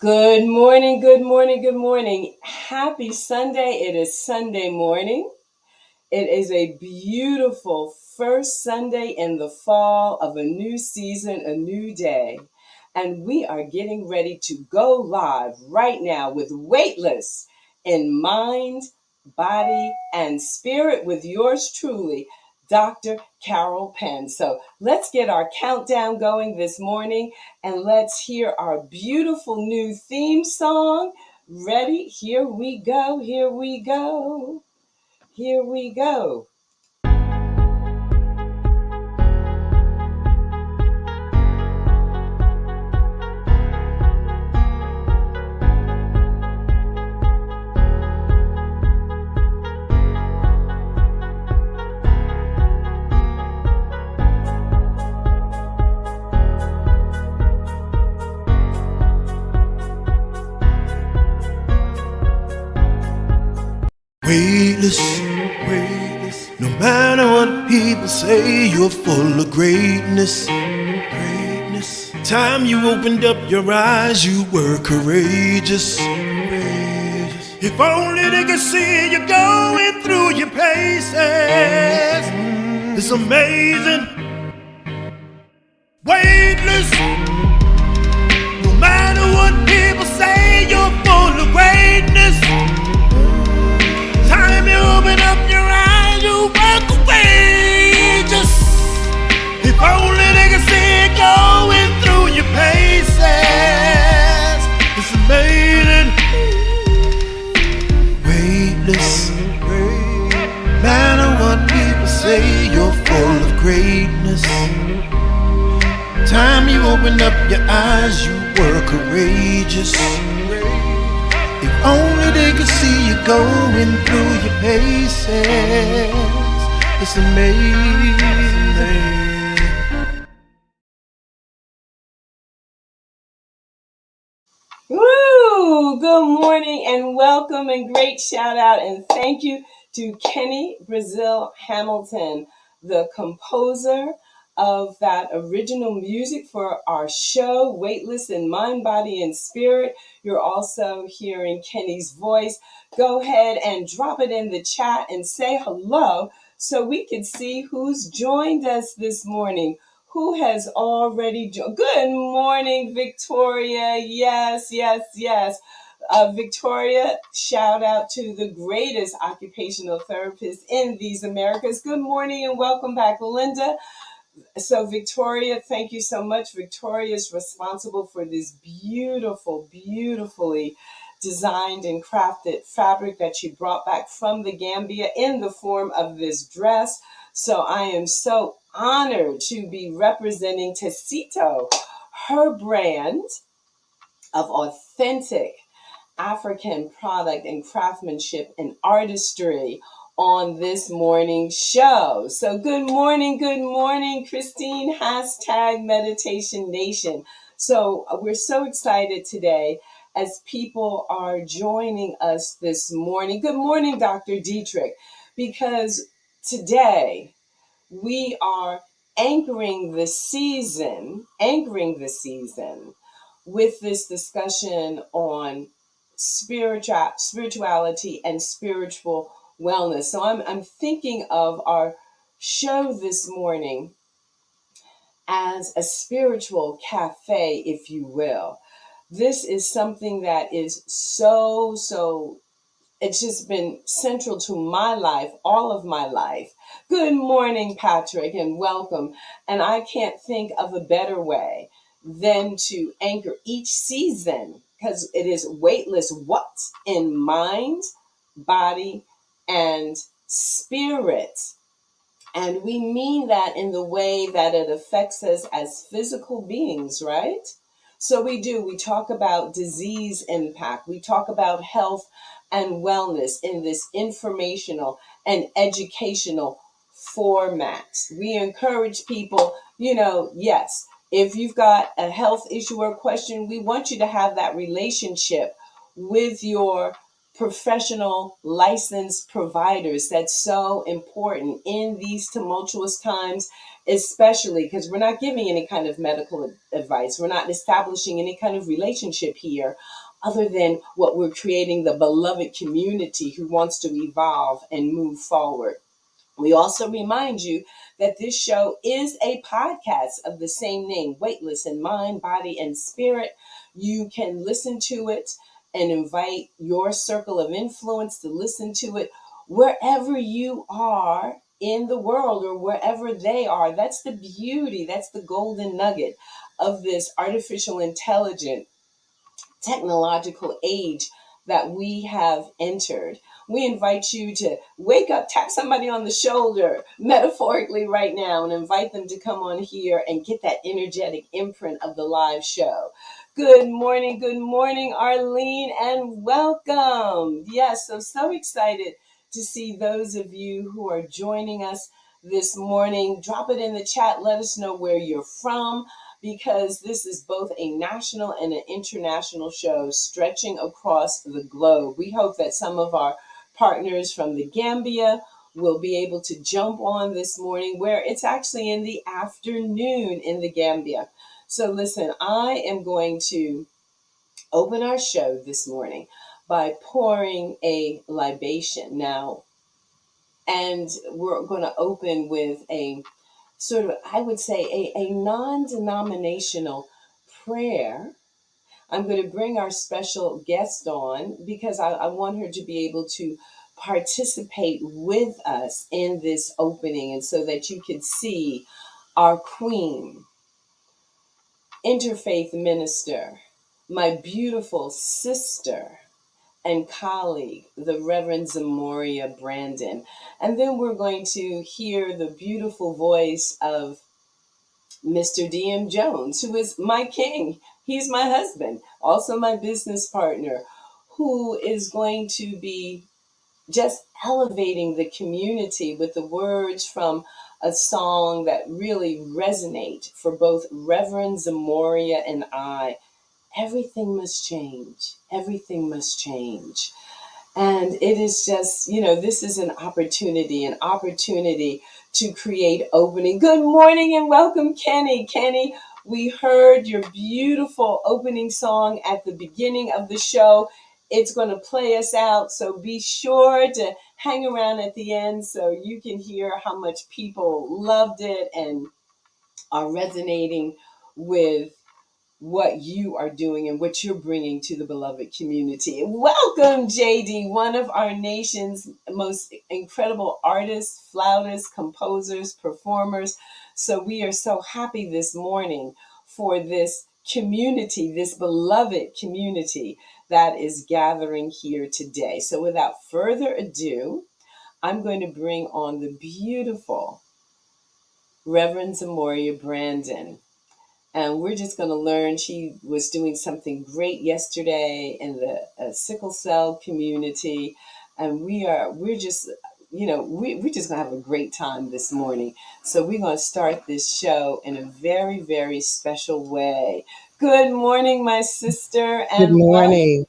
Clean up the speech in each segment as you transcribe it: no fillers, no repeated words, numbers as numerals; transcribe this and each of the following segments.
Good morning, good morning, good morning. Happy Sunday. It is Sunday morning. It is a beautiful first Sunday in the fall of a new season, a new day. And we are getting ready to go live right now with Weightless in mind, body, and spirit with yours truly, Dr. Carol Penn. So let's get our countdown going this morning and let's hear our beautiful new theme song. Ready? Here we go, here we go. Here we go. Weightless, weightless. No matter what people say, you're full of greatness, greatness. Time you opened up your eyes, you were courageous, courageous. If only they could see you going through your paces. It's amazing. Weightless. No matter what people say, you're full of greatness. Time you open up your eyes, you walk courageous. If only they could see it going through your paces. It's amazing. Weightless. No matter what people say, you're full of greatness. Time you open up your eyes, you were courageous. If only they could see you going through your paces. It's amazing. Woo! Good morning and welcome and great shout out and thank you to Kenny Brazil Hamilton, the composer of that original music for our show, Weightless in Mind, Body, and Spirit. You're also hearing Kenny's voice. Go ahead and drop it in the chat and say hello so we can see who's joined us this morning. Who has already joined? Good morning, Victoria. Yes, yes, yes. Victoria, shout out to the greatest occupational therapist in these Americas. Good morning and welcome back, Linda. So Victoria, thank you so much. Victoria is responsible for this beautiful, beautifully designed and crafted fabric that she brought back from the Gambia in the form of this dress. So I am so honored to be representing Tecito, her brand of authentic African product and craftsmanship and artistry on this morning show. So good morning, Christine, hashtag Meditation Nation. So we're so excited today as people are joining us this morning. Good morning, Dr. Dietrich, because today we are anchoring the season with this discussion on spirituality and spiritual wellness. So I'm thinking of our show this morning as a spiritual cafe, if you will. This is something that is so it's just been central to my life, all of my life. Good morning, Patrick, and welcome. And I can't think of a better way than to anchor each season because it is weightless. What's in mind, body, and spirit? And we mean that in the way that it affects us as physical beings, right? So we talk about disease impact. We talk about health and wellness in this informational and educational format. We encourage people, yes, if you've got a health issue or question, we want you to have that relationship with your professional licensed providers. That's so important in these tumultuous times, especially because we're not giving any kind of medical advice. We're not establishing any kind of relationship here other than what we're creating, the beloved community who wants to evolve and move forward. We also remind you that this show is a podcast of the same name, Weightless in Mind, Body, and Spirit. You can listen to it and invite your circle of influence to listen to it wherever you are in the world or wherever they are. That's the beauty, that's the golden nugget of this artificial intelligence technological age that we have entered. We invite you to wake up, tap somebody on the shoulder, metaphorically right now, and invite them to come on here and get that energetic imprint of the live show. Good morning, Arlene, and welcome. Yes, so excited to see those of you who are joining us this morning. Drop it in the chat. Let us know where you're from, because this is both a national and an international show stretching across the globe. We hope that some of our partners from the Gambia will be able to jump on this morning, where it's actually in the afternoon in the Gambia. So listen, I am going to open our show this morning by pouring a libation. Now, and we're going to open with a sort of, I would say, a non-denominational prayer. I'm going to bring our special guest on because I want her to be able to participate with us in this opening, and so that you can see our queen, interfaith minister, my beautiful sister and colleague, the Reverend Zamoria Brandon. And then we're going to hear the beautiful voice of Mr. DM Jones, who is my king. He's my husband, also my business partner, who is going to be just elevating the community with the words from a song that really resonate for both Reverend Zamoria and I. Everything must change. Everything must change. And it is just, this is an opportunity to create opening. Good morning and welcome, Kenny. Kenny, we heard your beautiful opening song at the beginning of the show. It's going to play us out, so be sure to hang around at the end so you can hear how much people loved it and are resonating with what you are doing and what you're bringing to the beloved community. Welcome, JD, one of our nation's most incredible artists, flautists, composers, performers. So we are so happy this morning for this community, this beloved community that is gathering here today. So without further ado, I'm going to bring on the beautiful Reverend Zamoria Brandon. And we're just going to learn. She was doing something great yesterday in the sickle cell community. And we're just, we're just going to have a great time this morning. So we're going to start this show in a very, very special way. Good morning, my sister, Good and welcome. morning.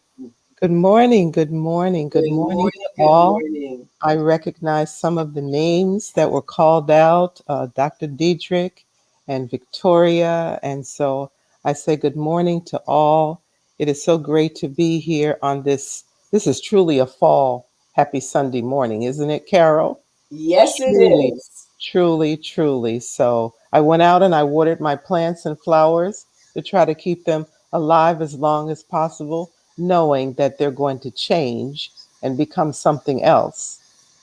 Good morning. Good morning. Good Good morning morning, to good all. morning. I recognize some of the names that were called out, Dr. Diedrich and Victoria. And so I say good morning to all. It is so great to be here on this. This is truly a fall. Happy Sunday morning, isn't it, Carol? Yes, it Truly, is. truly, truly. So I went out and I watered my plants and flowers to try to keep them alive as long as possible, knowing that they're going to change and become something else.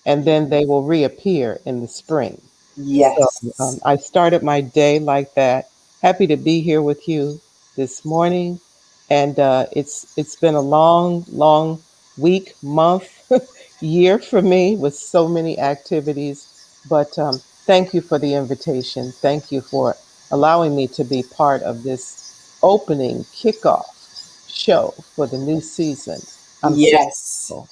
And then they will reappear in the spring. So Yes. I started my day like that. Happy to be here with you this morning. And it's been a long, long week, month, year for me with so many activities. But thank you for the invitation. Thank you for allowing me to be part of this opening kickoff show for the new season. I'm so Yes. grateful.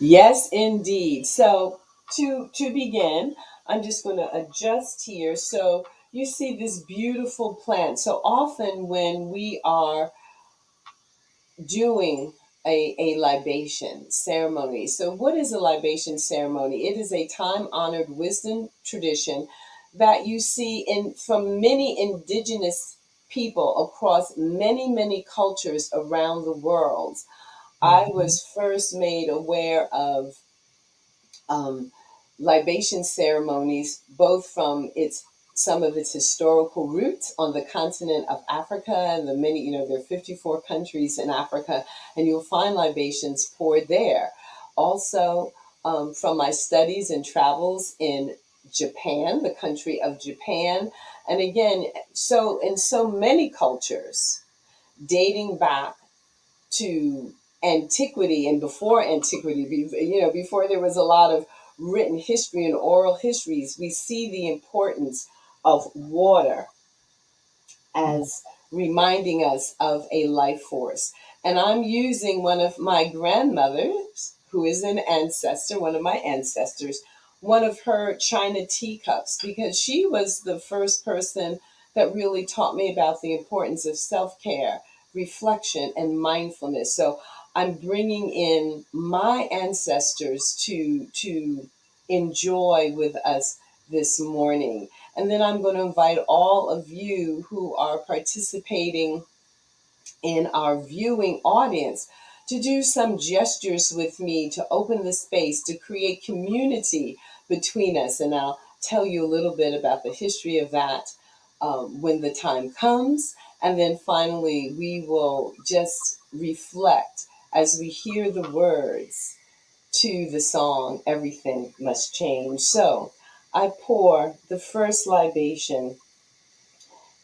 Yes, indeed. So to begin, I'm just going to adjust here. So you see this beautiful plant. So often when we are doing a libation ceremony. So, what is a libation ceremony? It is a time honored wisdom tradition that you see in from many indigenous people across many cultures around the world. I Mm-hmm. was first made aware of um, libation ceremonies, both from its some of its historical roots on the continent of Africa and the many, there are 54 countries in Africa, and you'll find libations poured there. Also, from my studies and travels in Japan, the country of Japan, and again, so in so many cultures, dating back to antiquity and before antiquity, before there was a lot of written history and oral histories, we see the importance of water as reminding us of a life force. And I'm using one of my grandmothers, who is an ancestor, one of my ancestors, one of her china teacups, because she was the first person that really taught me about the importance of self care, reflection, and mindfulness. So I'm bringing in my ancestors to enjoy with us this morning. And then I'm going to invite all of you who are participating in our viewing audience to do some gestures with me to open the space to create community between us. And I'll tell you a little bit about the history of that when the time comes. And then finally, we will just reflect as we hear the words to the song, Everything Must Change. So I pour the first libation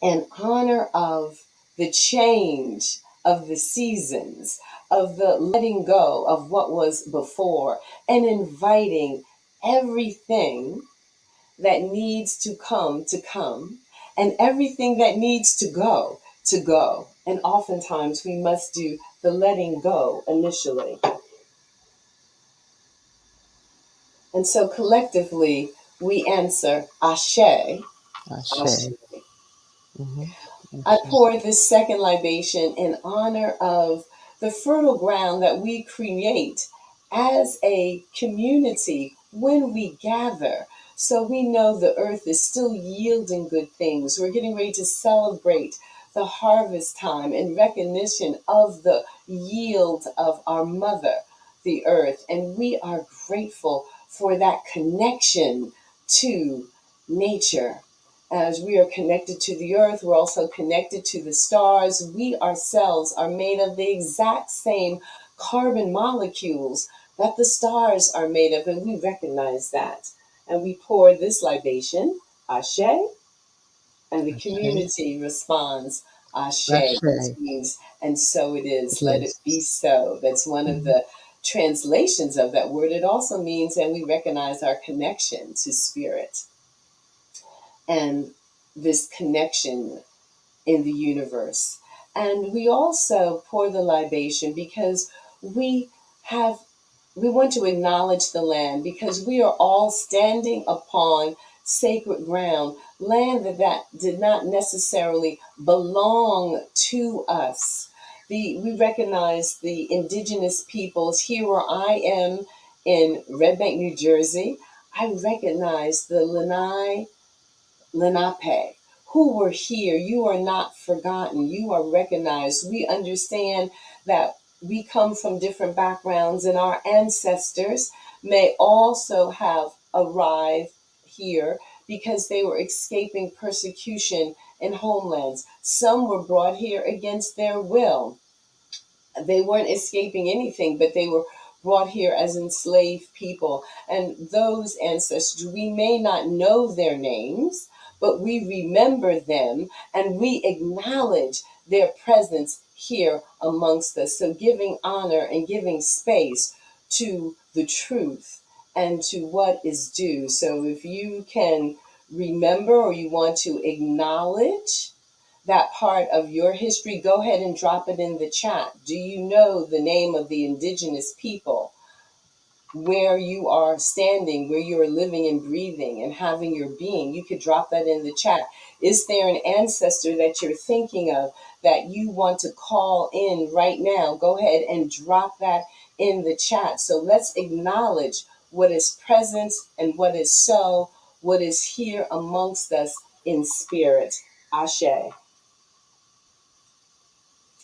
in honor of the change of the seasons, of the letting go of what was before, and inviting everything that needs to come, and everything that needs to go. And oftentimes we must do the letting go initially. And so collectively, we answer Ashe, Ashe. Ashe. Mm-hmm. I Ashe. pour this second libation in honor of the fertile ground that we create as a community when we gather. So we know the earth is still yielding good things. We're getting ready to celebrate the harvest time in recognition of the yield of our mother, the earth. And we are grateful for that connection to nature. As we are connected to the earth, we're also connected to the stars. We ourselves are made of the exact same carbon molecules that the stars are made of, and we recognize that. And we pour this libation, Ashe, and the Ashe. community responds, Ashe, which Ashe. means, and so it is, It let it is. be so. That's one of Mhm. the translations of that word. It also means, and we recognize our connection to spirit and this connection in the universe. And we also pour the libation because we have we want to acknowledge the land, because we are all standing upon sacred ground, land that did not necessarily belong to us. We recognize the indigenous peoples here where I am in Red Bank, New Jersey. I recognize the Lenape, who were here. You are not forgotten. You are recognized. We understand that we come from different backgrounds, and our ancestors may also have arrived here because they were escaping persecution in homelands. Some were brought here against their will. They weren't escaping anything, but they were brought here as enslaved people. And those ancestors, we may not know their names, but we remember them and we acknowledge their presence here amongst us. So giving honor and giving space to the truth and to what is due. So if you can remember or you want to acknowledge that part of your history, go ahead and drop it in the chat. Do you know the name of the indigenous people where you are standing, where you are living and breathing and having your being. You could drop that in the chat. Is there an ancestor that you're thinking of that you want to call in right now? Go ahead and drop that in the chat. So let's acknowledge what is present and what is so, what is here amongst us in spirit. Ashe.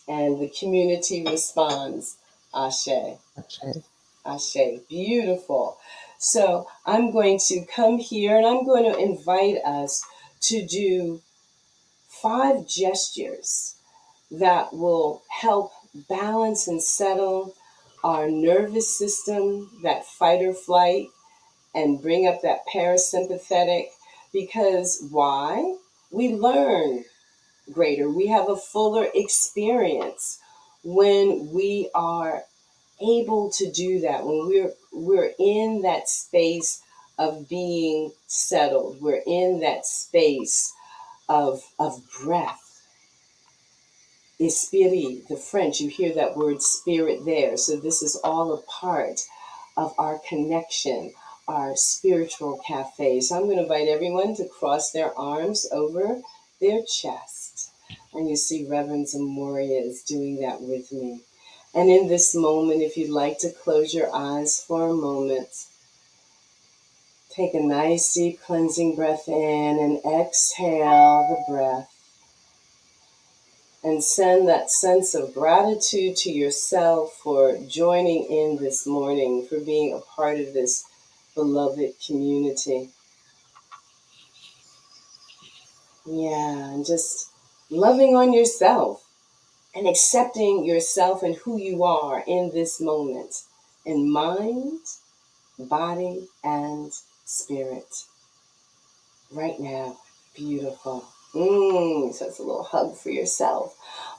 And the community responds, Ashe. Okay. Ashe. Beautiful. So I'm going to come here and I'm going to invite us to do 5 gestures that will help balance and settle our nervous system, that fight or flight, and bring up that parasympathetic. Because why? We learn greater. We have a fuller experience when we are able to do that, when we're in that space of being settled. We're in that space of breath. Esprit, the French, you hear that word spirit there. So this is all a part of our connection, our spiritual cafe. So I'm going to invite everyone to cross their arms over their chest. And you see Reverend Zamoria is doing that with me. And in this moment, if you'd like to close your eyes for a moment, take a nice deep cleansing breath in and exhale the breath. And send that sense of gratitude to yourself for joining in this morning, for being a part of this beloved community. Yeah, and just loving on yourself and accepting yourself and who you are in this moment, in mind, body, and spirit. Right now. Beautiful. So it's a little hug for yourself.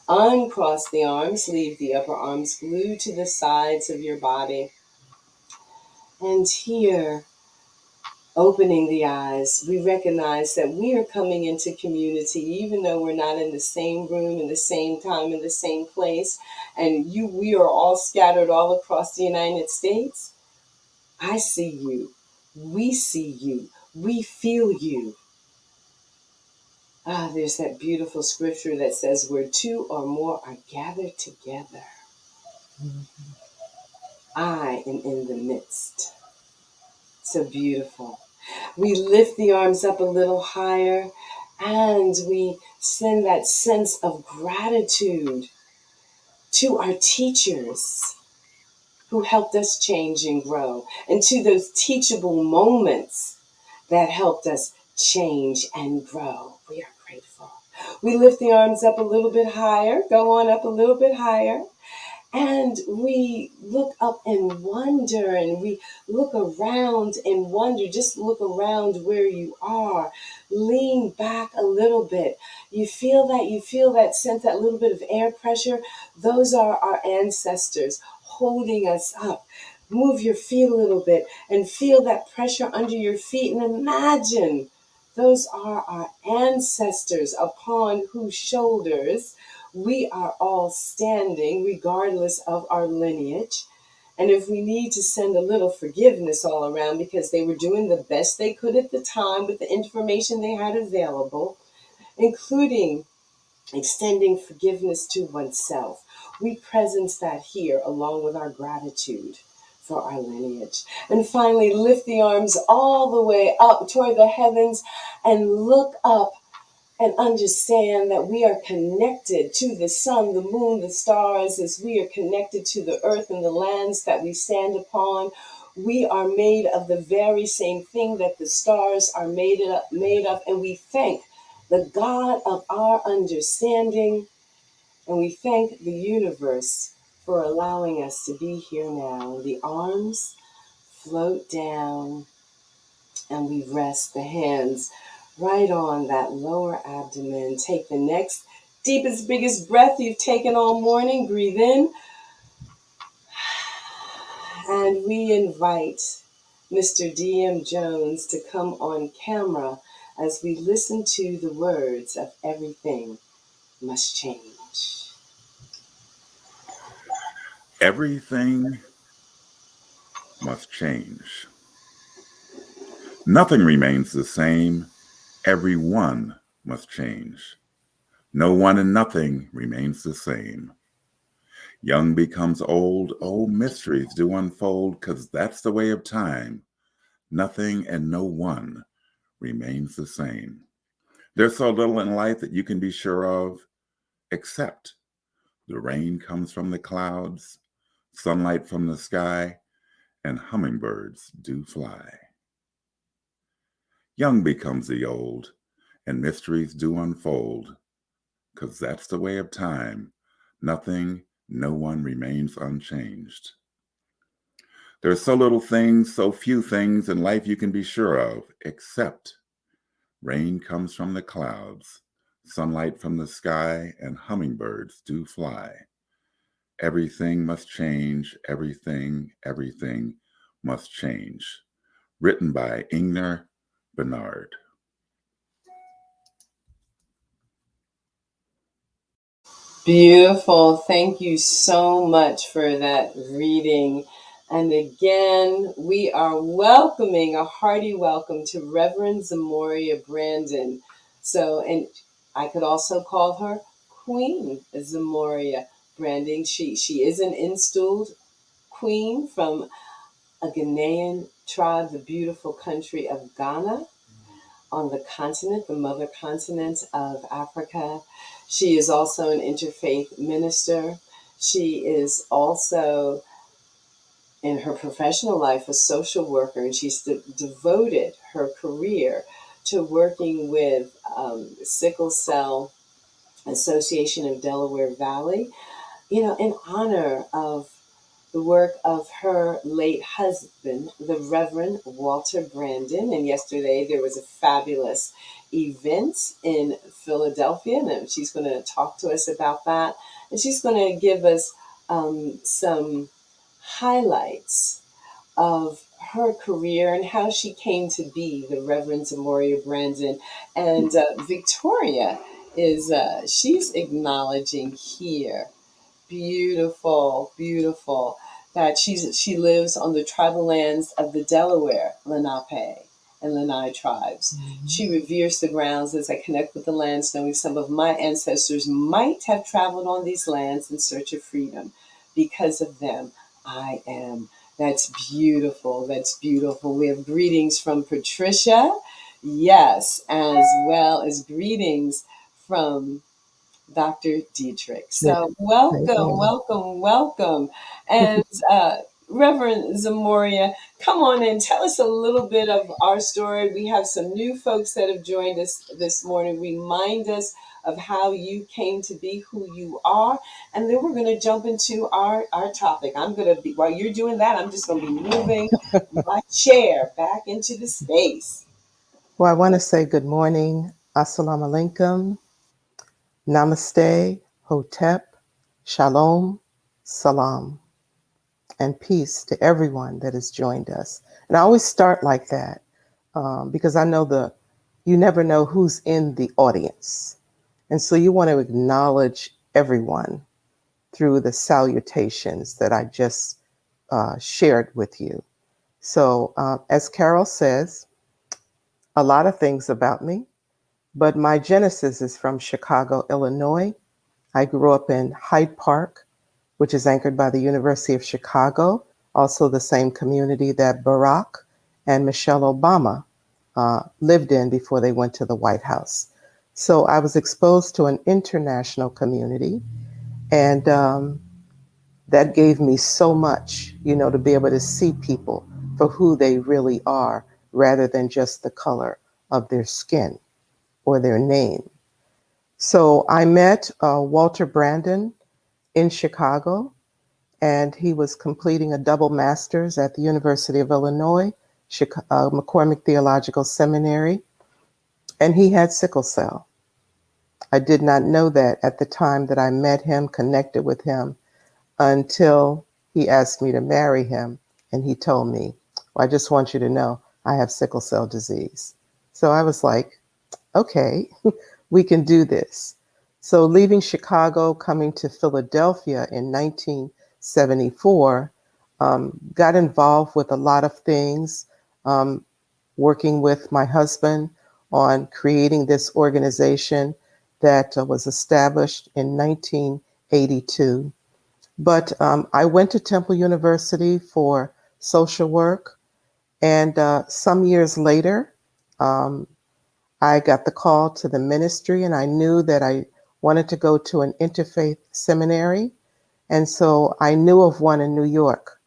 Uncross the arms, leave the upper arms glued to the sides of your body. And here, opening the eyes, we recognize that we are coming into community, even though we're not in the same room, in the same time, in the same place. And we are all scattered all across the United States. I see you. We see you. We feel you. There's that beautiful scripture that says, where 2 or more are gathered together, I am in the midst. So beautiful. We lift the arms up a little higher and we send that sense of gratitude to our teachers who helped us change and grow, and to those teachable moments that helped us change and grow. We are grateful. We lift the arms up a little bit higher, go on up a little bit higher, and we look up in wonder and we look around in wonder. Just look around where you are. Lean back a little bit. You feel that sense, that little bit of air pressure. Those are our ancestors holding us up. Move your feet a little bit and feel that pressure under your feet, and imagine those are our ancestors upon whose shoulders we are all standing, regardless of our lineage. And if we need to send a little forgiveness all around because they were doing the best they could at the time with the information they had available, including extending forgiveness to oneself, we presence that here along with our gratitude for our lineage. And finally, lift the arms all the way up toward the heavens and look up and understand that we are connected to the sun, the moon, the stars, as we are connected to the earth and the lands that we stand upon. We are made of the very same thing that the stars are made of, and we thank the God of our understanding, and we thank the universe for allowing us to be here now. The arms float down and we rest the hands right on that lower abdomen. Take the next deepest, biggest breath you've taken all morning. Breathe in. And we invite Mr. D.M. Jones to come on camera as we listen to the words of Everything Must Change. Everything must change. Nothing remains the same. Everyone must change. No one and nothing remains the same. Young becomes old, old mysteries do unfold, 'cause that's the way of time. Nothing and no one remains the same. There's so little in life that you can be sure of, except the rain comes from the clouds, sunlight from the sky, and hummingbirds do fly. Young becomes the old, and mysteries do unfold, 'cause that's the way of time. Nothing, no one remains unchanged. There's so little things, so few things in life you can be sure of, except rain comes from the clouds, sunlight from the sky, and hummingbirds do fly. Everything must change, everything must change. Written by Ingner Bernard. Beautiful. Thank you so much for that reading. And again, we are welcoming a hearty welcome to Reverend Zamoria Brandon. So, and I could also call her Queen Zamoria Brandon. She is an installed queen from a Ghanaian tribe, the beautiful country of Ghana on the continent, the mother continent of Africa. She is also an interfaith minister. She is also, in her professional life, a social worker, and she's devoted her career to working with Sickle Cell Association of Delaware Valley, in honor of the work of her late husband, the Reverend Walter Brandon. And yesterday there was a fabulous event in Philadelphia, and she's going to talk to us about that. And she's going to give us some highlights of her career and how she came to be the Reverend Zamoria Brandon. And Victoria is, she's acknowledging here. Beautiful, beautiful. That she lives on the tribal lands of the Delaware, Lenape, and Lenai tribes. Mm-hmm. She reveres the grounds as I connect with the lands, knowing some of my ancestors might have traveled on these lands in search of freedom. Because of them, I am. That's beautiful. That's beautiful. We have greetings from Patricia, yes, as well as greetings from Dr. Dietrich. So welcome. And Reverend Zamoria, come on in. Tell us a little bit of our story. We have some new folks that have joined us this morning. Remind us of how you came to be who you are. And then we're going to jump into our topic. I'm going to be, while you're doing that, I'm just going to be moving my chair back into the space. Well, I want to say good morning, assalamu alaikum, namaste, hotep, shalom, salam, and peace to everyone that has joined us. And I always start like that because I know you never know who's in the audience. And so you want to acknowledge everyone through the salutations that I just shared with you. So as Carol says, a lot of things about me, but my genesis is from Chicago, Illinois. I grew up in Hyde Park, which is anchored by the University of Chicago, also the same community that Barack and Michelle Obama lived in before they went to the White House. So I was exposed to an international community, and that gave me so much, to be able to see people for who they really are rather than just the color of their skin or their name. So I met Walter Brandon in Chicago, and he was completing a double master's at the University of Illinois, McCormick Theological Seminary, and he had sickle cell. I did not know that at the time that I met him, connected with him, until he asked me to marry him, and he told me, well, I just want you to know I have sickle cell disease. So I was like, okay, we can do this. So leaving Chicago, coming to Philadelphia in 1974, got involved with a lot of things, um, working with my husband on creating this organization that was established in 1982. But I went to Temple University for social work, and some years later, um, I got the call to the ministry, and I knew that I wanted to go to an interfaith seminary. And so I knew of one in New York,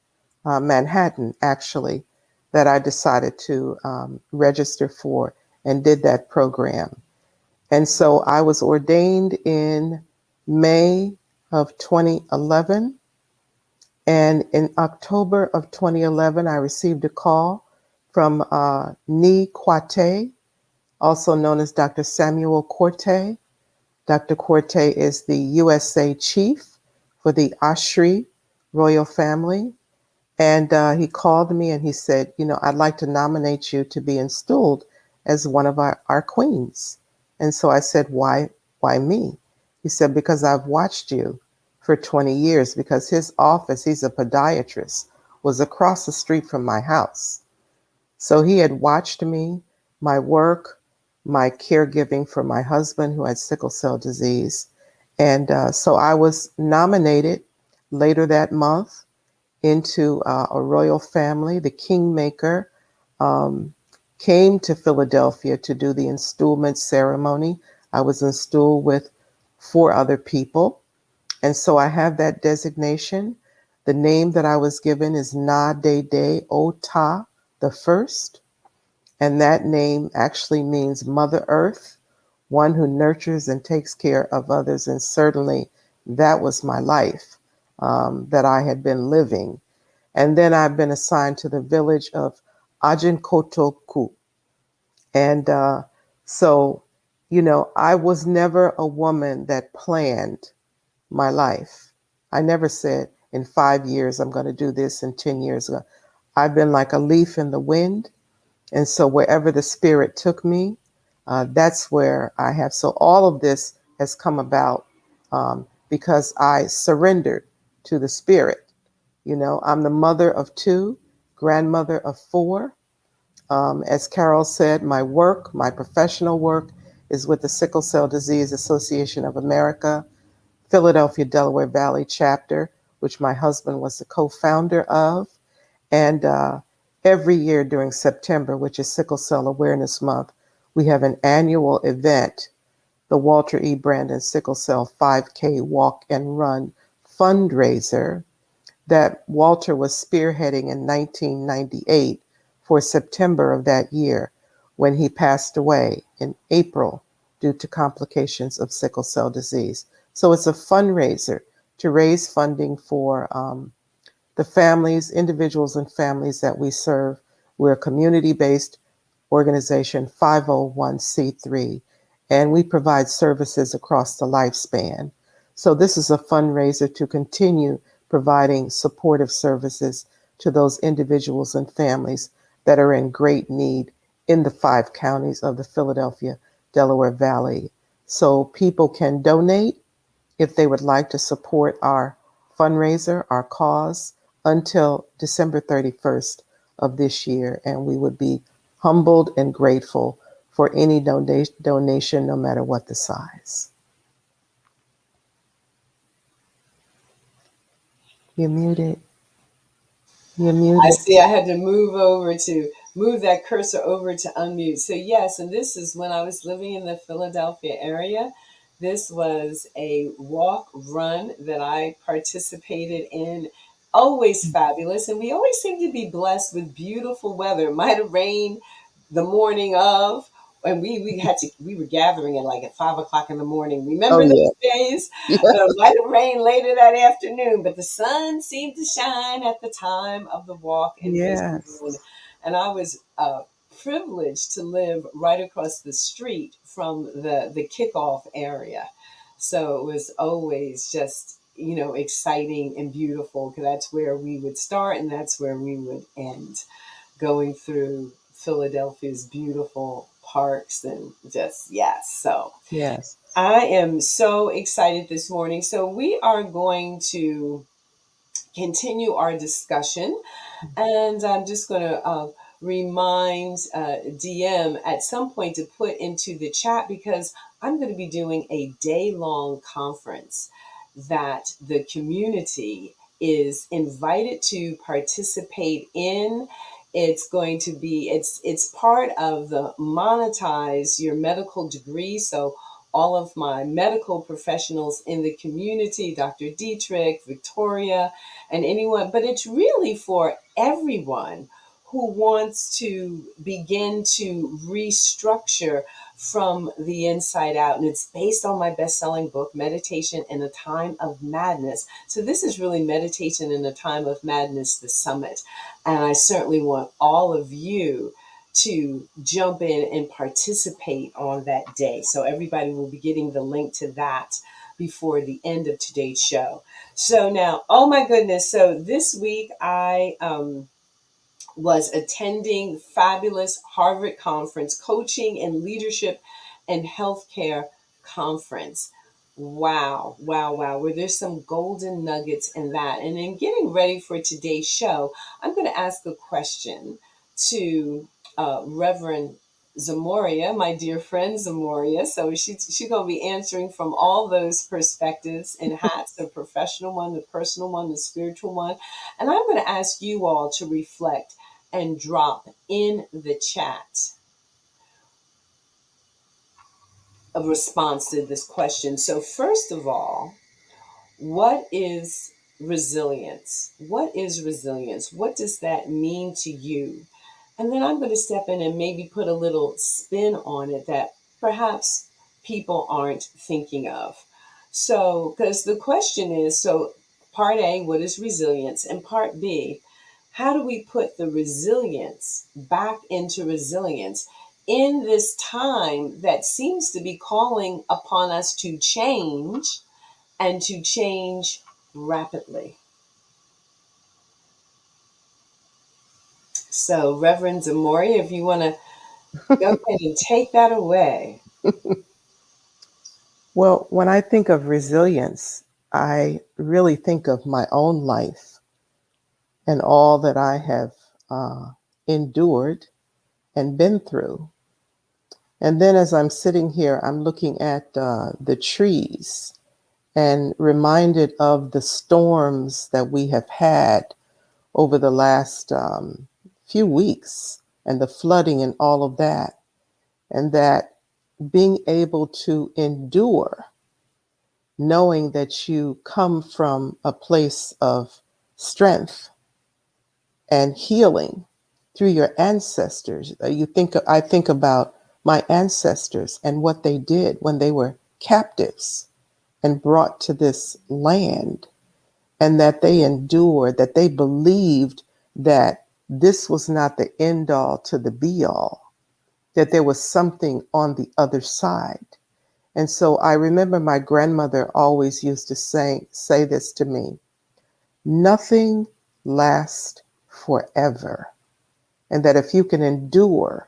Manhattan, actually, that I decided to register for and did that program. And so I was ordained in May of 2011. And in October of 2011, I received a call from Ni Kwate, also known as Dr. Samuel Corte. Dr. Corte is the USA chief for the Ashri royal family. And he called me and he said, I'd like to nominate you to be installed as one of our queens. And so I said, why me? He said, because I've watched you for 20 years, because his office, he's a podiatrist, was across the street from my house. So he had watched me, my work, my caregiving for my husband who had sickle cell disease. And so I was nominated later that month into a royal family. The kingmaker um, came to Philadelphia to do the installment ceremony. I was installed with four other people. And so I have that designation. The name that I was given is Na De De Ota the First. And that name actually means Mother Earth, one who nurtures and takes care of others. And certainly that was my life that I had been living. And then I've been assigned to the village of Ajinkotoku. And so, I was never a woman that planned my life. I never said in 5 years I'm going to do this, in 10 years. I've been like a leaf in the wind. And so wherever the spirit took me, that's where I have. So all of this has come about because I surrendered to the spirit. I'm the mother of two, grandmother of four. As Carol said, my work, my professional work, is with the Sickle Cell Disease Association of America, Philadelphia, Delaware Valley chapter, which my husband was the co-founder of. And every year during September, which is Sickle Cell Awareness Month, we have an annual event, the Walter E. Brandon Sickle Cell 5K Walk and Run fundraiser that Walter was spearheading in 1998 for September of that year, when he passed away in April due to complications of sickle cell disease. So it's a fundraiser to raise funding for the families, individuals and families that we serve. We're a community-based organization, 501c3, and we provide services across the lifespan. So this is a fundraiser to continue providing supportive services to those individuals and families that are in great need in the 5 counties of the Philadelphia, Delaware Valley. So people can donate if they would like to support our fundraiser, our cause, until December 31st of this year. And we would be humbled and grateful for any donation, no matter what the size. You're muted. You're I muted. see I had to move that cursor over to unmute. So yes, and this is when I was living in the Philadelphia area. This was a walk run that I participated in. Always fabulous. And we always seem to be blessed with beautiful weather. It might have rained the morning of, and we were gathering at 5 o'clock in the morning. Oh, Remember yeah. those days? Yeah. It might have rained later that afternoon, but the sun seemed to shine at the time of the walk and vision. Yes. And I was privileged to live right across the street from the kickoff area. So it was always just, exciting and beautiful, because that's where we would start and that's where we would end, going through Philadelphia's beautiful parks and just, yes. So Yes. I am so excited this morning. So we are going to continue our discussion. And I'm just going to remind DM at some point to put into the chat, because I'm going to be doing a day-long conference that the community is invited to participate in. It's going to be it's part of the monetize your medical degree. So all of my medical professionals in the community, Dr. Dietrich, Victoria, and anyone, but it's really for everyone who wants to begin to restructure from the inside out. And it's based on my best-selling book, Meditation in a Time of Madness. So this is really Meditation in a Time of Madness, the summit. And I certainly want all of you to jump in and participate on that day. So everybody will be getting the link to that before the end of today's show. So now, oh my goodness. So this week I was attending fabulous Harvard conference, coaching and leadership and healthcare conference. Wow, wow, wow. Where there's some golden nuggets in that. And in getting ready for today's show, I'm going to ask a question to Reverend Zamoria, my dear friend Zamoria. So she's going to be answering from all those perspectives and hats, the professional one, the personal one, the spiritual one. And I'm going to ask you all to reflect and drop in the chat a response to this question. So first of all, what is resilience? What is resilience? What does that mean to you? And then I'm going to step in and maybe put a little spin on it that perhaps people aren't thinking of. So, because the question is, so part A, what is resilience? And part B, how do we put the resilience back into resilience in this time that seems to be calling upon us to change and to change rapidly? So, Reverend Zamoria, if you want to go ahead and take that away. Well, when I think of resilience, I really think of my own life and all that I have endured and been through. And then as I'm sitting here, I'm looking at the trees and reminded of the storms that we have had over the last few weeks and the flooding and all of that. And that being able to endure, knowing that you come from a place of strength and healing through your ancestors. I think about my ancestors and what they did when they were captives and brought to this land, and that they endured, that they believed that this was not the end all to the be all, that there was something on the other side. And so I remember my grandmother always used to say this to me: nothing lasts forever. And that if you can endure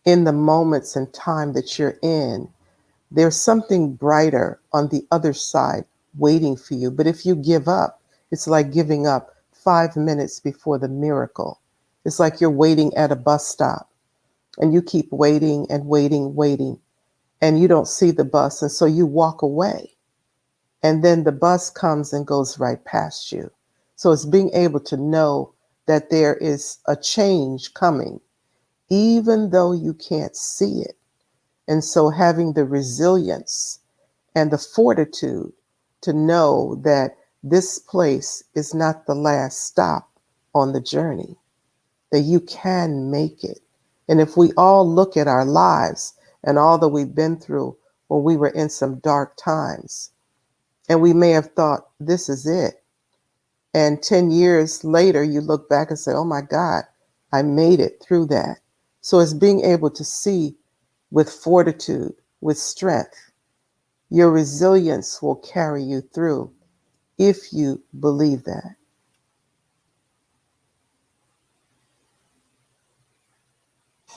in the moments and time that you're in, there's something brighter on the other side waiting for you. But if you give up, it's like giving up 5 minutes before the miracle. It's like you're waiting at a bus stop and you keep waiting and waiting, waiting, and you don't see the bus. And so you walk away, and then the bus comes and goes right past you. So it's being able to know that there is a change coming, even though you can't see it. And so having the resilience and the fortitude to know that this place is not the last stop on the journey, that you can make it. And if we all look at our lives and all that we've been through when we were in some dark times, and we may have thought, this is it. And 10 years later, you look back and say, oh my God, I made it through that. So it's being able to see with fortitude, with strength. Your resilience will carry you through if you believe that.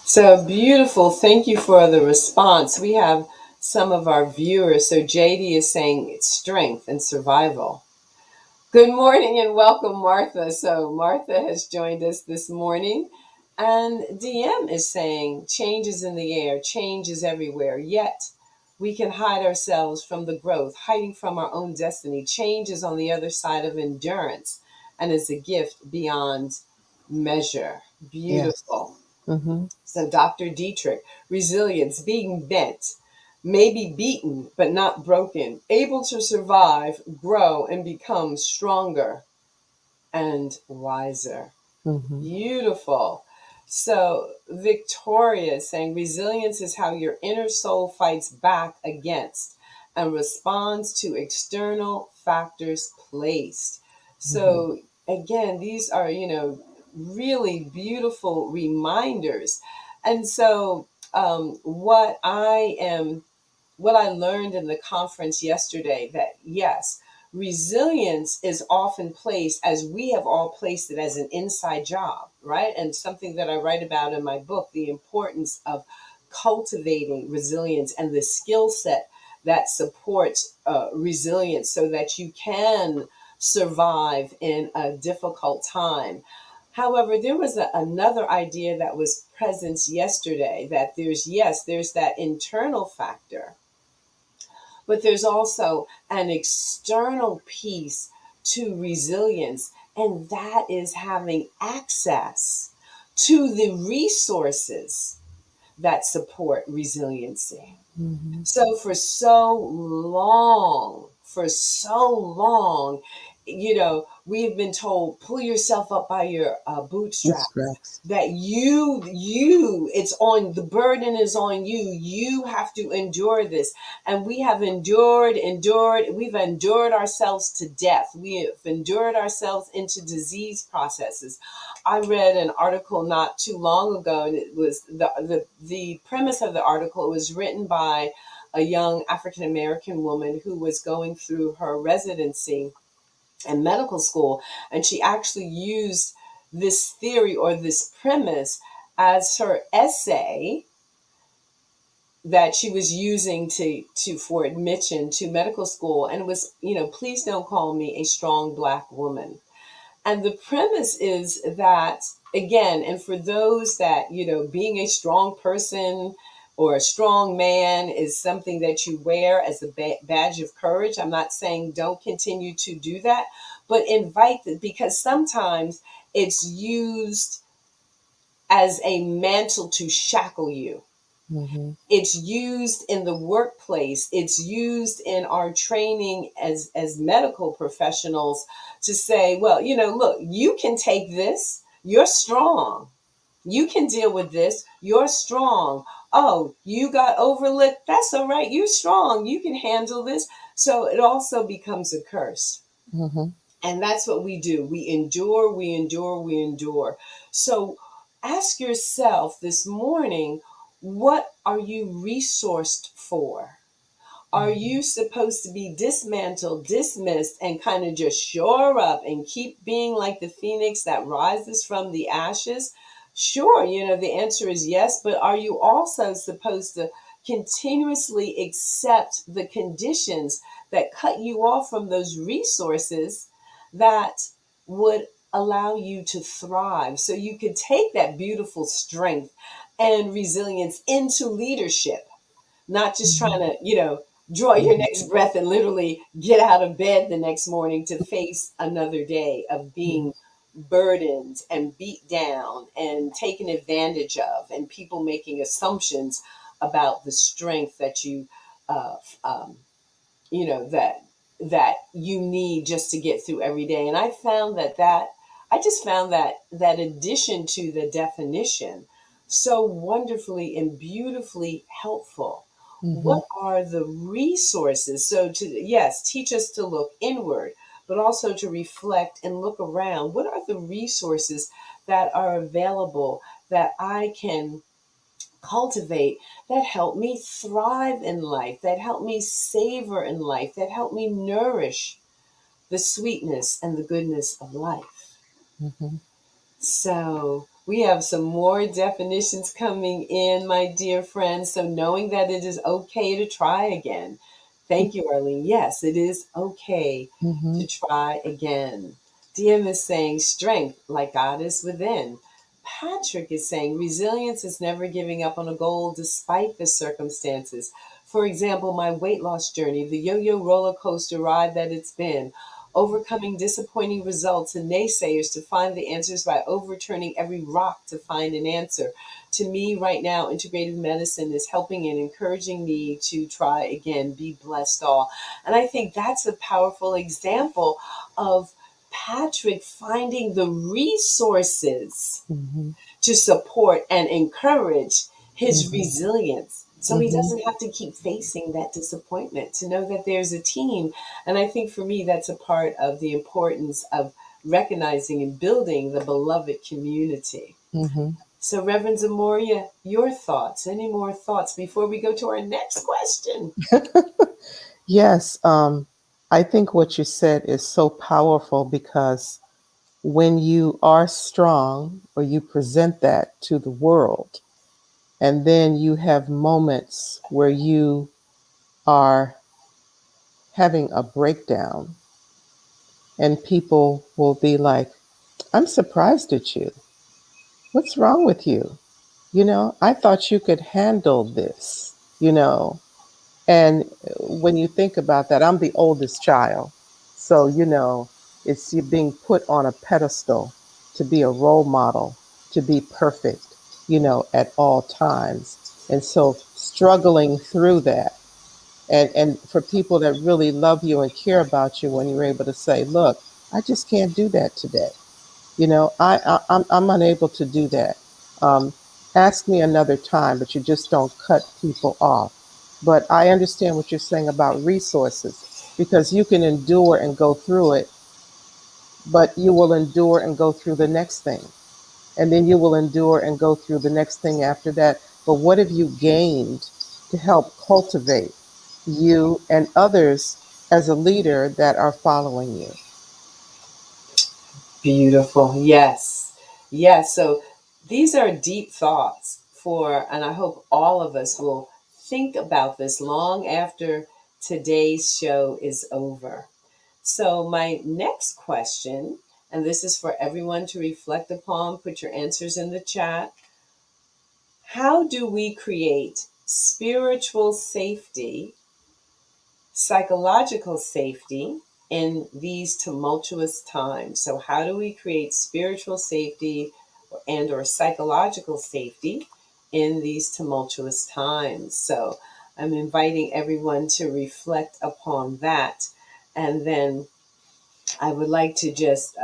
So beautiful. Thank you for the response. We have some of our viewers. So JD is saying it's strength and survival. Good morning and welcome, Martha. So, Martha has joined us this morning, and DM is saying change is in the air, change is everywhere, yet we can hide ourselves from the growth, hiding from our own destiny. Change is on the other side of endurance and is a gift beyond measure. Yes. Beautiful. Mm-hmm. So, Dr. Dietrich, resilience, being bent, maybe beaten, but not broken, able to survive, grow, and become stronger and wiser. Mm-hmm. Beautiful. So, Victoria is saying resilience is how your inner soul fights back against and responds to external factors placed. Mm-hmm. So, again, these are, really beautiful reminders. And so, what I learned in the conference yesterday, that yes, resilience is often placed, as we have all placed it, as an inside job, right? And something that I write about in my book, the importance of cultivating resilience and the skill set that supports resilience so that you can survive in a difficult time. However, there was another idea that was present yesterday, that there's that internal factor, but there's also an external piece to resilience, and that is having access to the resources that support resiliency. Mm-hmm. So for so long, we've been told, pull yourself up by your bootstraps. Straps. That it's on, the burden is on you. You have to endure this, and we have endured. We've endured ourselves to death. We have endured ourselves into disease processes. I read an article not too long ago, and it was the premise of the article was written by a young African American woman who was going through her residency and medical school, and she actually used this theory or this premise as her essay that she was using to for admission to medical school, and it was, please don't call me a strong Black woman. And the premise is that, again, and for those that, being a strong person or a strong man is something that you wear as a badge of courage. I'm not saying don't continue to do that, but invite it, because sometimes it's used as a mantle to shackle you. Mm-hmm. It's used in the workplace. It's used in our training as medical professionals to say, well, look, you can take this. You're strong. You can deal with this. You're strong. Oh, you got overlooked. That's all right. You're strong. You can handle this. So it also becomes a curse. Mm-hmm. And that's what we do. We endure, we endure, we endure. So ask yourself this morning, what are you resourced for? Are you supposed to be dismantled, dismissed, and kind of just shore up and keep being like the phoenix that rises from the ashes? Sure, the answer is yes, but are you also supposed to continuously accept the conditions that cut you off from those resources that would allow you to thrive, so you could take that beautiful strength and resilience into leadership, not just trying to, draw your Mm-hmm. next breath and literally get out of bed the next morning to face another day of being Yes. burdened and beat down and taken advantage of, and people making assumptions about the strength that uh, um, that you need just to get through every day. And I just found that addition to the definition so wonderfully and beautifully helpful. Mm-hmm. What are the resources? So to, yes, teach us to look inward, but also to reflect and look around. What are the resources that are available that I can cultivate, that help me thrive in life, that help me savor in life, that help me nourish the sweetness and the goodness of life? Mm-hmm. So we have some more definitions coming in, my dear friends. So knowing that it is okay to try again, Thank you, Arlene. Yes, it is okay Mm-hmm. to try again. DM is saying strength, like God is within. Patrick is saying resilience is never giving up on a goal despite the circumstances. For example, my weight loss journey, the yo yo roller coaster ride that it's been, overcoming disappointing results and naysayers to find the answers by overturning every rock to find an answer. To me, right now, integrative medicine is helping and encouraging me to try again. Be blessed all. And I think that's a powerful example of Patrick finding the resources Mm-hmm. to support and encourage his Mm-hmm. resilience. So he Mm-hmm. doesn't have to keep facing that disappointment, to know that there's a team. And I think for me, that's a part of the importance of recognizing and building the beloved community. Mm-hmm. So, Reverend Zamoria, your thoughts? Any more thoughts before we go to our next question? Yes, I think what you said is so powerful because when you are strong or you present that to the world, and then you have moments where you are having a breakdown, and people will be like, I'm surprised at you. What's wrong with you? I thought you could handle this. And when you think about that, I'm the oldest child. So, it's you being put on a pedestal to be a role model, to be perfect, at all times. And so struggling through that. And for people that really love you and care about you, when you're able to say, look, I just can't do that today. I'm unable to do that. Um, Ask me another time, but you just don't cut people off. But I understand what you're saying about resources because you can endure and go through it, but you will endure and go through the next thing. And then you will endure and go through the next thing after that. But what have you gained to help cultivate you and others as a leader that are following you? Beautiful. Yes. Yes. So these are deep thoughts and I hope all of us will think about this long after today's show is over. So, my next question, and this is for everyone to reflect upon, put your answers in the chat. How do we create spiritual safety, psychological safety in these tumultuous times? So how do we create spiritual safety and or psychological safety in these tumultuous times? So I'm inviting everyone to reflect upon that. And then I would like to just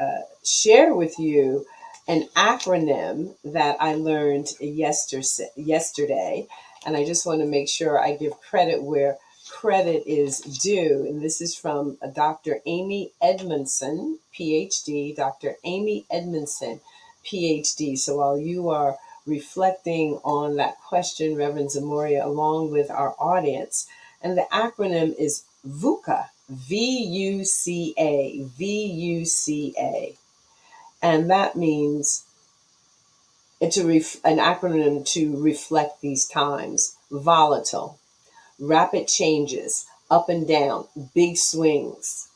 share with you an acronym that I learned yesterday. And I just want to make sure I give credit where credit is due. And this is from Dr. Amy Edmondson, PhD, Dr. Amy Edmondson, PhD. So while you are reflecting on that question, Reverend Zamoria, along with our audience, and the acronym is VUCA, VUCA, VUCA. And that means an acronym to reflect these times: volatile, rapid changes, up and down, big swings.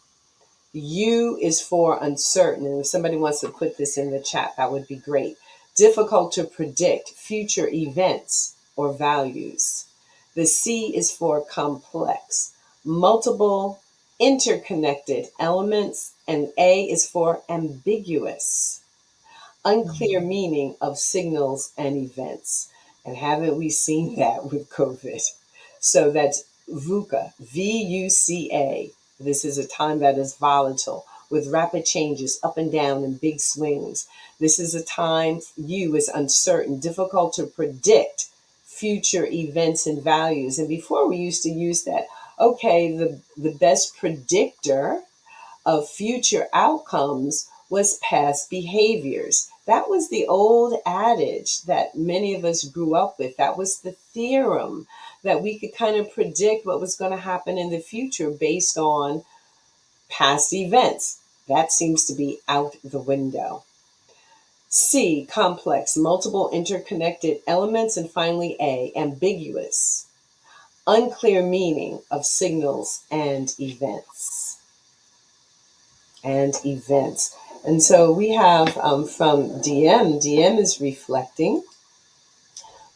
U is for uncertain. And if somebody wants to put this in the chat, that would be great. Difficult to predict future events or values. The C is for complex, multiple, interconnected elements. And A is for ambiguous, unclear meaning of signals and events. And haven't we seen that with COVID? So that's VUCA, VUCA. This is a time that is volatile with rapid changes up and down and big swings. This is a time U is uncertain, difficult to predict future events and values. And before we used to use that, okay, the best predictor of future outcomes was past behaviors. That was the old adage that many of us grew up with. That was the theorem that we could kind of predict what was going to happen in the future based on past events. That seems to be out the window. C, complex, multiple interconnected elements. And finally, A, ambiguous, unclear meaning of signals and events. And events. And so we have from DM. DM is reflecting.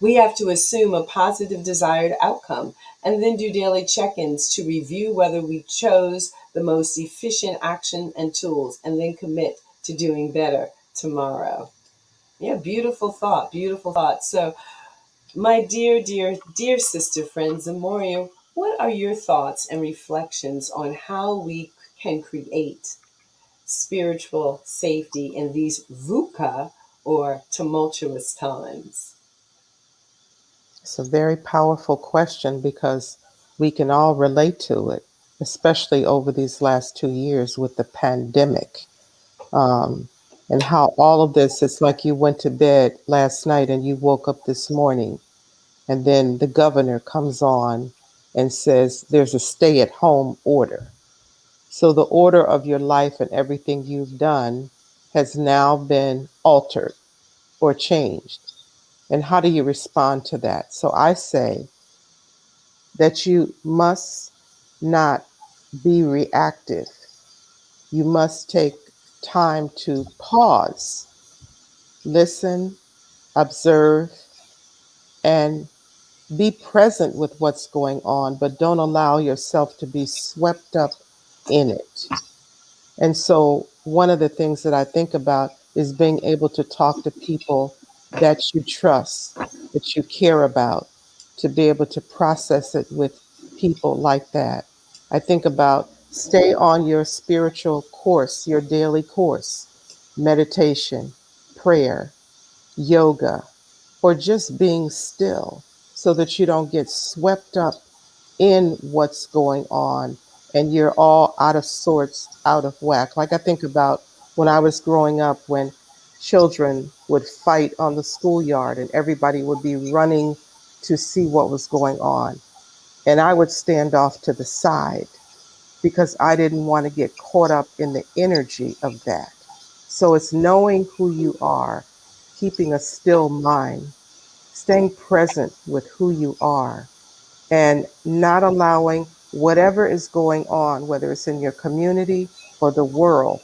We have to assume a positive desired outcome and then do daily check ins to review whether we chose the most efficient action and tools and then commit to doing better tomorrow. Yeah, beautiful thought, beautiful thought. So, my dear, dear, dear sister friend Zamoria, what are your thoughts and reflections on how we can create spiritual safety in these VUCA or tumultuous times? It's a very powerful question because we can all relate to it, especially over these last 2 years with the pandemic. Um, and how all of this, it's like you went to bed last night and you woke up this morning, and then the governor comes on and says there's a stay at home order. So the order of your life and everything you've done has now been altered or changed. And how do you respond to that? So I say that you must not be reactive. You must take time to pause, listen, observe, and be present with what's going on, but don't allow yourself to be swept up in it. And so, one of the things that I think about is being able to talk to people that you trust, that you care about, to be able to process it with people like that. I think about stay on your spiritual course, your daily course, meditation, prayer, yoga, or just being still so that you don't get swept up in what's going on and you're all out of sorts, out of whack. Like I think about when I was growing up, when children would fight on the schoolyard and everybody would be running to see what was going on. And I would stand off to the side because I didn't want to get caught up in the energy of that. So it's knowing who you are, keeping a still mind, staying present with who you are, and not allowing whatever is going on, whether it's in your community or the world,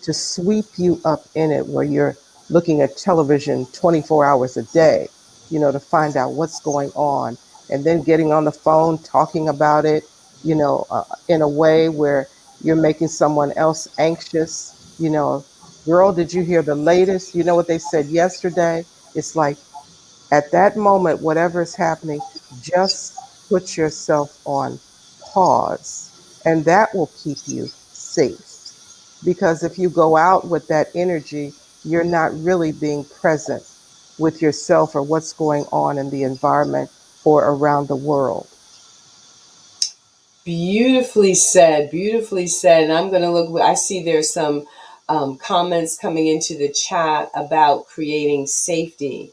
to sweep you up in it where you're looking at television 24 hours a day, to find out what's going on, and then getting on the phone talking about it, in a way where you're making someone else anxious. Girl, did you hear the latest? You know what they said yesterday? It's like at that moment, whatever is happening, just put yourself on pause, and that will keep you safe. Because if you go out with that energy, you're not really being present with yourself or what's going on in the environment or around the world. Beautifully said, beautifully said. And I'm going to look, I see there's some comments coming into the chat about creating safety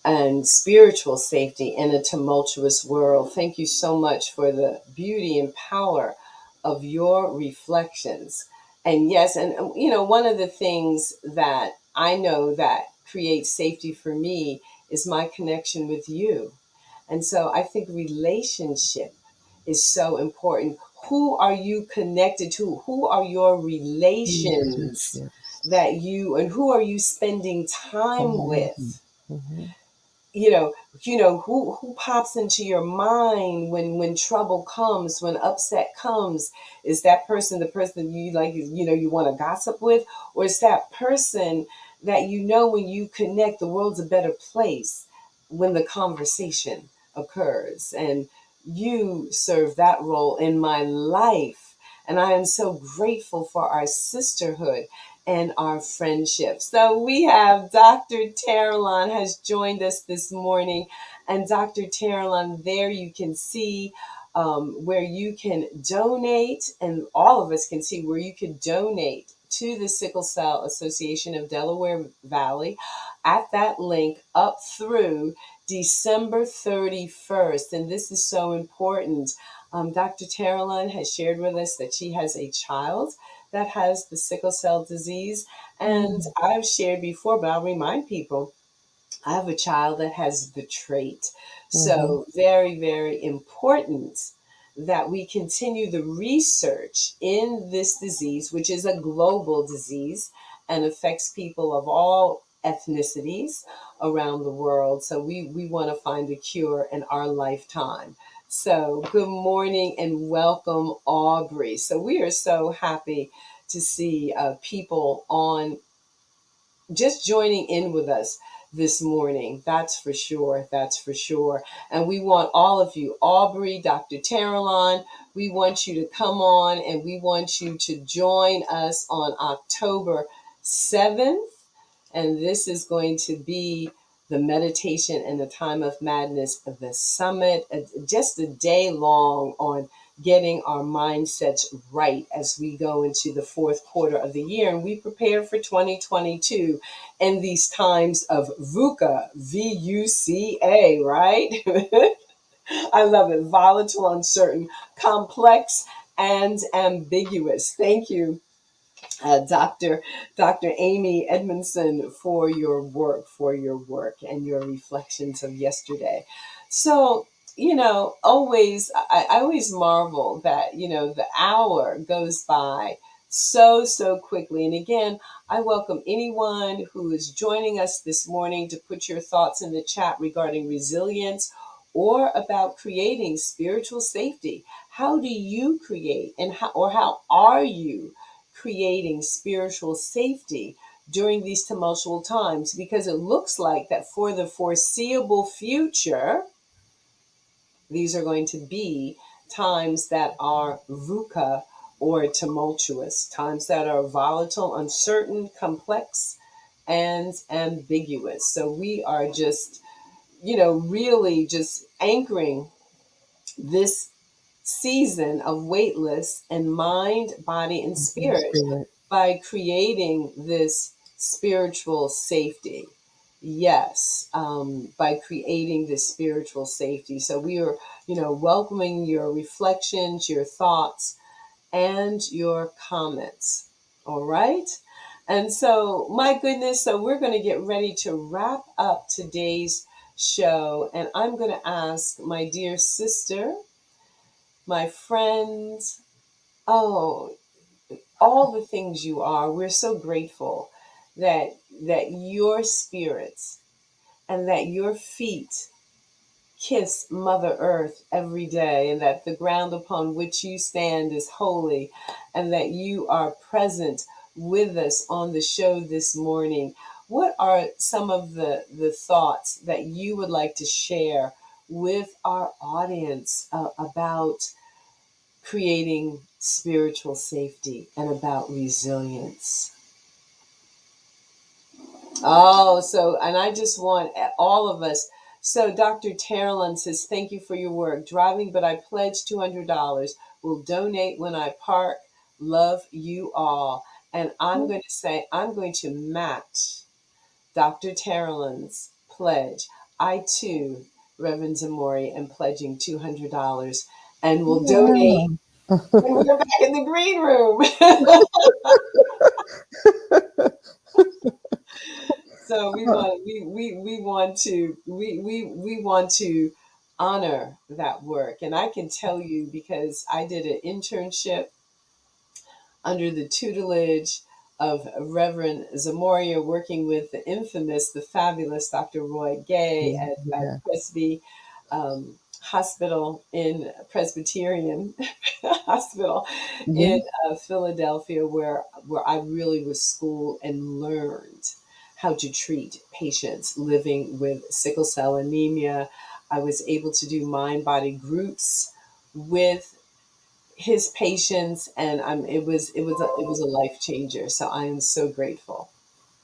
and spiritual safety in a tumultuous world. Thank you so much for the beauty and power of your reflections. And yes, and one of the things that I know that creates safety for me is my connection with you. And so I think relationship is so important. Who are you connected to? Who are your relations Relationships. that you, and who are you spending time Mhm, with? mhm, you know who pops into your mind when trouble comes, when upset comes? Is that person the person you like, you want to gossip with, or is that person that when you connect, the world's a better place when the conversation occurs? And you serve that role in my life, and I am so grateful for our sisterhood and our friendship. So we have Dr. Terrellon has joined us this morning. And Dr. Terrellon, there you can see where you can donate, and all of us can see where you can donate to the Sickle Cell Association of Delaware Valley at that link up through December 31st. And this is so important. Dr. Terrellon has shared with us that she has a child that has the sickle cell disease. And mhm, I've shared before, but I'll remind people I have a child that has the trait. Hmm. So, very, very important that we continue the research in this disease, which is a global disease and affects people of all ethnicities around the world. So, we want to find a cure in our lifetime. So, good morning and welcome, Aubrey. So, we are so happy to see people on just joining in with us this morning. That's for sure. That's for sure. And we want all of you, Aubrey, Dr. Terrellon, we want you to come on and we want you to join us on October 7th. And this is going to be the meditation and the time of madness of the summit, just a day long on getting our mindsets right as we go into the fourth quarter of the year and we prepare for 2022 in these times of VUCA, VUCA, right? I love it. Volatile, uncertain, complex, and ambiguous. Thank you, Dr. Amy Edmondson, for your work and your reflections of yesterday. So, I always marvel that, the hour goes by so quickly. And again, I welcome anyone who is joining us this morning to put your thoughts in the chat regarding resilience or about creating spiritual safety. How do you create and how are you creating spiritual safety during these tumultuous times? Because it looks like that for the foreseeable future, these are going to be times that are VUCA or tumultuous, times that are volatile, uncertain, complex, and ambiguous. So we are just, really just anchoring this season of weightless and mind, body, and spirit Spirit. by creating this spiritual safety. Yes, by creating this spiritual safety. So we are, welcoming your reflections, your thoughts, and your comments. All right. And so, my goodness, so we're going to get ready to wrap up today's show. And I'm going to ask my dear sister, my friends, oh, all the things you are. We're so grateful that your spirits and that your feet kiss Mother Earth every day, and that the ground upon which you stand is holy, and that you are present with us on the show this morning. What are some of the thoughts that you would like to share with our audience about creating spiritual safety and about resilience? Oh, so, and I just want all of us. So, Dr. Terrellon says, thank you for your work. Driving, but I pledge $200. Will donate when I park. Love you all. And I'm going to say, I'm going to match Dr. Terrellon's pledge. I too, Reverend Zamori, am pledging $200 and will donate Wow. when we're back in the green room. So we want to honor that work. And I can tell you, because I did an internship under the tutelage of Reverend Zamoria, working with the infamous, the fabulous Dr. Roy Gay at Yeah. Presby Hospital in Presbyterian Hospital in Yeah. Philadelphia, where I really was schooled and learned how to treat patients living with sickle cell anemia. I was able to do mind body groups with his patients, and it was a life changer. So I am so grateful,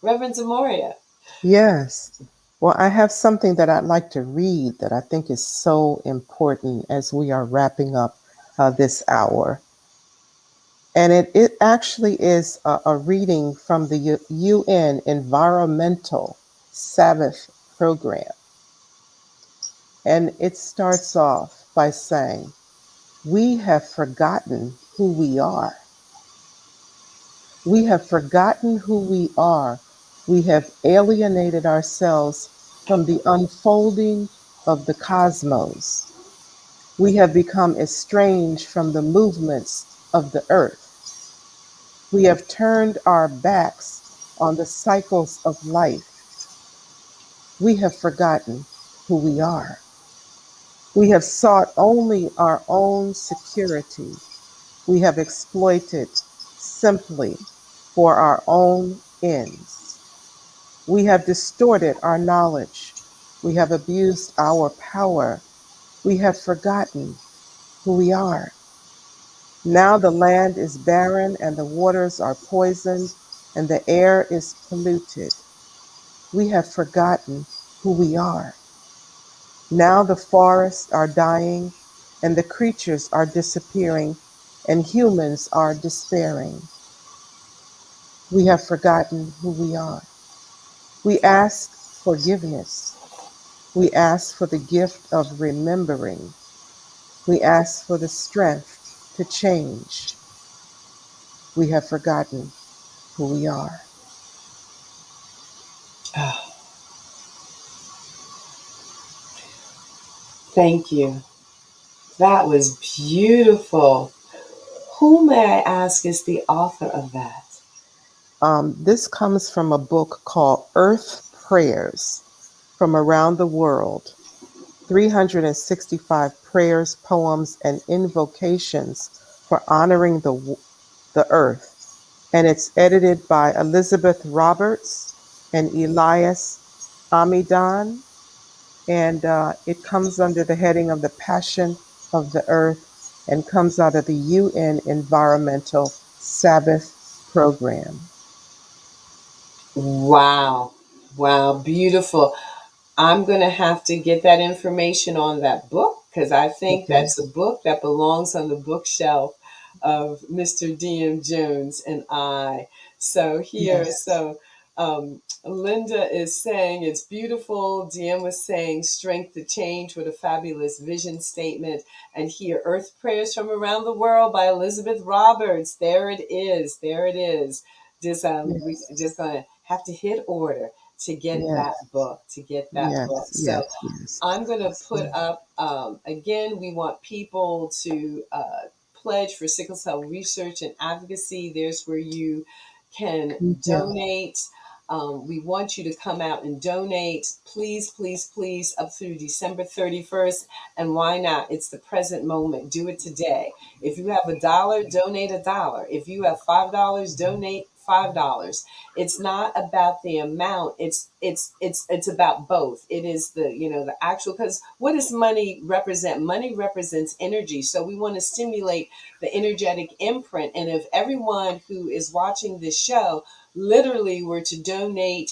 Reverend Zamoria. Yes. Well, I have something that I'd like to read that I think is so important as we are wrapping up this hour. And it actually is a reading from the UN Environmental Sabbath Program. And it starts off by saying, we have forgotten who we are. We have forgotten who we are. We have alienated ourselves from the unfolding of the cosmos. We have become estranged from the movements of the earth. We have turned our backs on the cycles of life. We have forgotten who we are. We have sought only our own security. We have exploited simply for our own ends. We have distorted our knowledge. We have abused our power. We have forgotten who we are. Now the land is barren and the waters are poisoned and the air is polluted. We have forgotten who we are. Now the forests are dying and the creatures are disappearing and humans are despairing. We have forgotten who we are. We ask forgiveness. We ask for the gift of remembering. We ask for the strength to change. We have forgotten who we are. Oh, thank you. That was beautiful. Who, may I ask, is the author of that? This comes from a book called Earth Prayers from Around the World, 365 prayers, poems, and invocations for honoring the earth. And it's edited by Elizabeth Roberts and Elias Amidon. And it comes under the heading of the Passion of the Earth and comes out of the UN Environmental Sabbath Program. Wow. Wow. Beautiful. I'm going to have to get that information on that book because I think Okay. that's a book that belongs on the bookshelf of Mr. D.M. Jones and I. So here, Yes. so Linda is saying it's beautiful. DM was saying strength to change with a fabulous vision statement. And here, Earth Prayers from Around the World by Elizabeth Roberts. There it is. There it is. We Yes. just gonna have to hit order to get Yes. that book, to get that book. Yes. So Yes. Yes. I'm going to put So, up, again, we want people to pledge for sickle cell research and advocacy. There's where you can yeah. donate. We want you to come out and donate. Please, please, please, up through December 31st. And why not? It's the present moment. Do it today. If you have $1, donate $1. If you have $5, donate $5. It's not about the amount. It's about both. It is the actual, because what does money represent? Money represents energy. So we want to stimulate the energetic imprint. And if everyone who is watching this show literally were to donate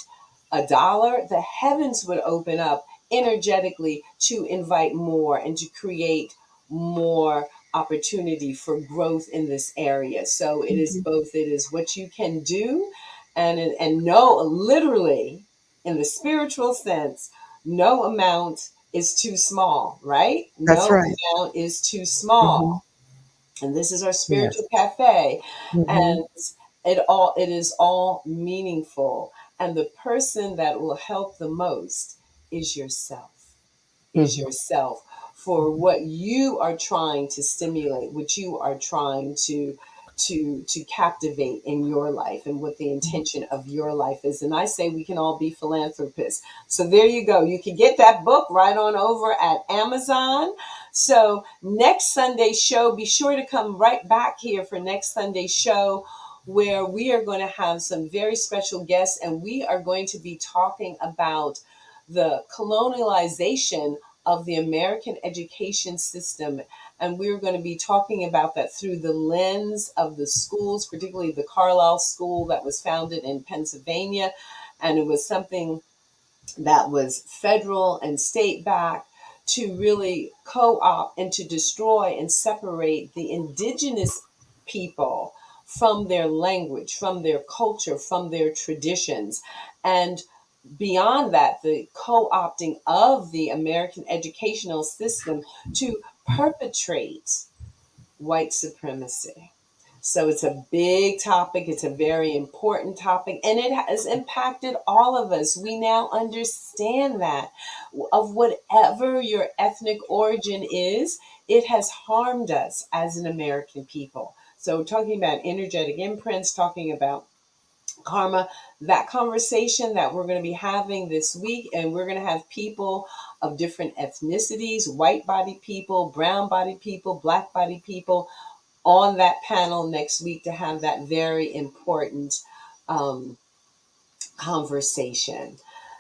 $1, the heavens would open up energetically to invite more and to create more opportunity for growth in this area. So it is Mhm. both. It is what you can do, and no, literally, in the spiritual sense, no amount is too small, right? That's No right. amount is too Hmm. small. And this is our Yes. spiritual cafe, Hmm. and it is all meaningful. And the person that will help the most is yourself, is Hmm. yourself, for what you are trying to stimulate, what you are trying to captivate in your life, and what the intention of your life is. And I say we can all be philanthropists. So there you go. You can get that book right on over at Amazon. So next Sunday's show, be sure to come right back here for next Sunday's show, where we are going to have some very special guests, and we are going to be talking about the colonialization of the American education system. And we're going to be talking about that through the lens of the schools, particularly the Carlisle School that was founded in Pennsylvania. And it was something that was federal and state backed to really co opt and to destroy and separate the indigenous people from their language, from their culture, from their traditions. And beyond that, the co opting of the American educational system to perpetrate white supremacy. So it's a big topic. It's a very important topic, and it has impacted all of us. We now understand that of whatever your ethnic origin is, it has harmed us as an American people. So talking about energetic imprints, talking about karma, that conversation that we're going to be having this week, and we're going to have people of different ethnicities, white body people, brown body people, black body people on that panel next week to have that very important um, conversation.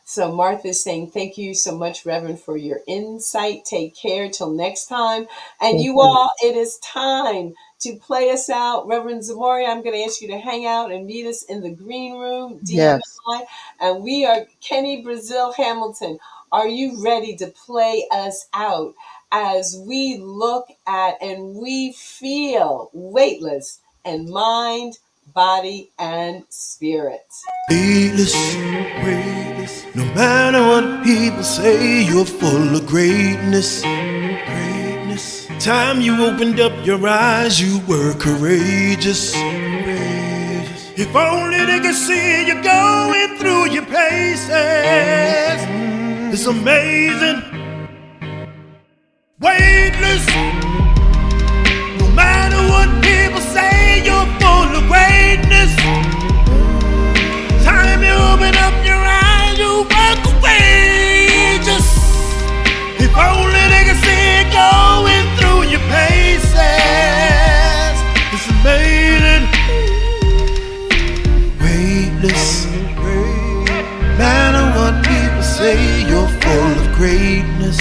So Martha is saying, thank you so much, Reverend, for your insight. Take care till next time. And Thank you you. all, it is time to play us out. Reverend Zamori, I'm going to ask you to hang out and meet us in the green room, Yes. DMI. And we are Kenny Brazil Hamilton. Are you ready to play us out as we look at and we feel weightless and mind, body, and spirit? Weightless, weightless. No matter what people say, you're full of greatness. Greatness. Time you opened up your eyes, you were courageous. Courageous. If only they could see you going through your paces. It's amazing. Weightless. No matter what people say, you're full of greatness. Time you open up your eyes, you walk courageous. If only they could see it going through your paces. It's amazing. Weightless. Matter what people say, you're full of greatness.